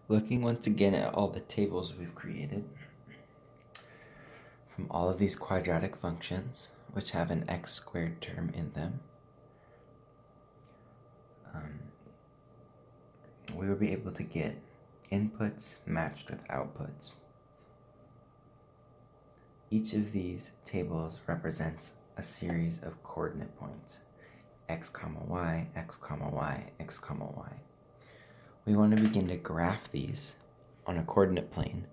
Looking once again at all the tables we've created, from all of these quadratic functions, which have an x squared term in them, we will be able to get inputs matched with outputs. Each of these tables represents a series of coordinate points, x comma y, x comma y, x comma y. We want to begin to graph these on a coordinate plane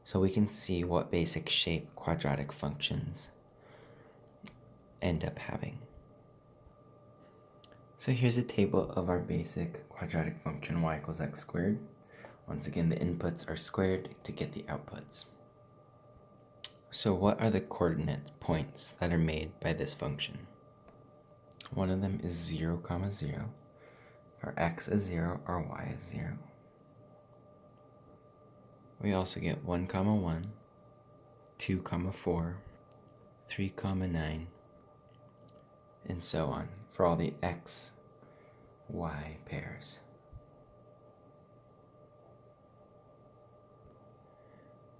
so we can see what basic shape quadratic functions end up having. So here's a table of our basic quadratic function y equals x squared. Once again, the inputs are squared to get the outputs. So what are the coordinate points that are made by this function? One of them is 0, 0, or x is 0 or y is 0. We also get 1, 1, 2, 4, 3, 9, and so on for all the x, y pairs.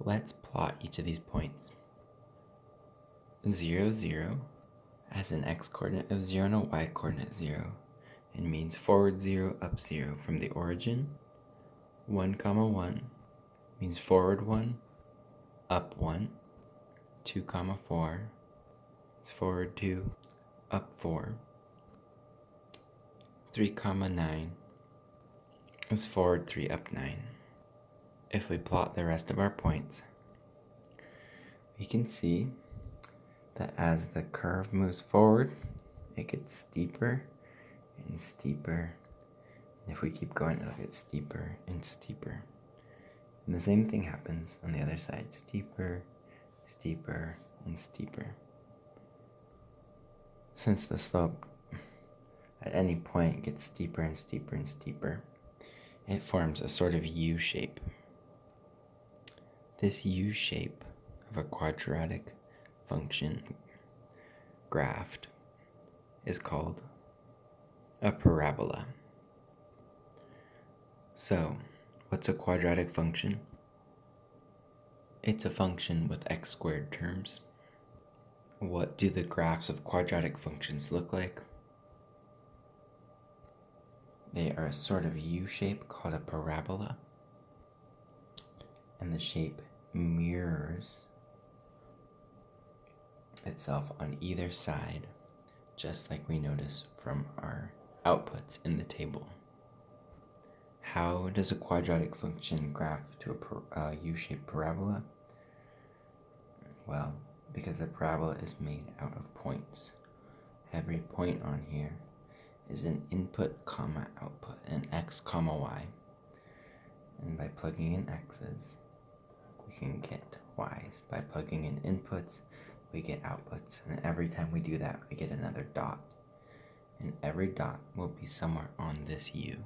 Let's plot each of these points. 0, 0 has an x coordinate of 0 and a y coordinate 0. It means forward 0, up 0 from the origin. 1, 1 means forward 1, up 1. 2, 4 is forward 2, up 4. 3, 9 is forward 3, up 9. If we plot the rest of our points, we can see that as the curve moves forward, it gets steeper and steeper. And if we keep going, it'll get steeper and steeper. And the same thing happens on the other side, steeper, steeper, and steeper. Since the slope at any point gets steeper and steeper and steeper, it forms a sort of U shape. This U shape of a quadratic function graphed is called a parabola. So, what's a quadratic function? It's a function with x squared terms. What do the graphs of quadratic functions look like? They are a sort of U shape called a parabola, and the shape mirrors itself on either side, just like we notice from our outputs in the table. How does a quadratic function graph to a U-shaped parabola? Well, because the parabola is made out of points. Every point on here is an input comma output, an x comma y. And by plugging in x's, we can get y's. By plugging in inputs, we get outputs. And every time we do that, we get another dot. And every dot will be somewhere on this U.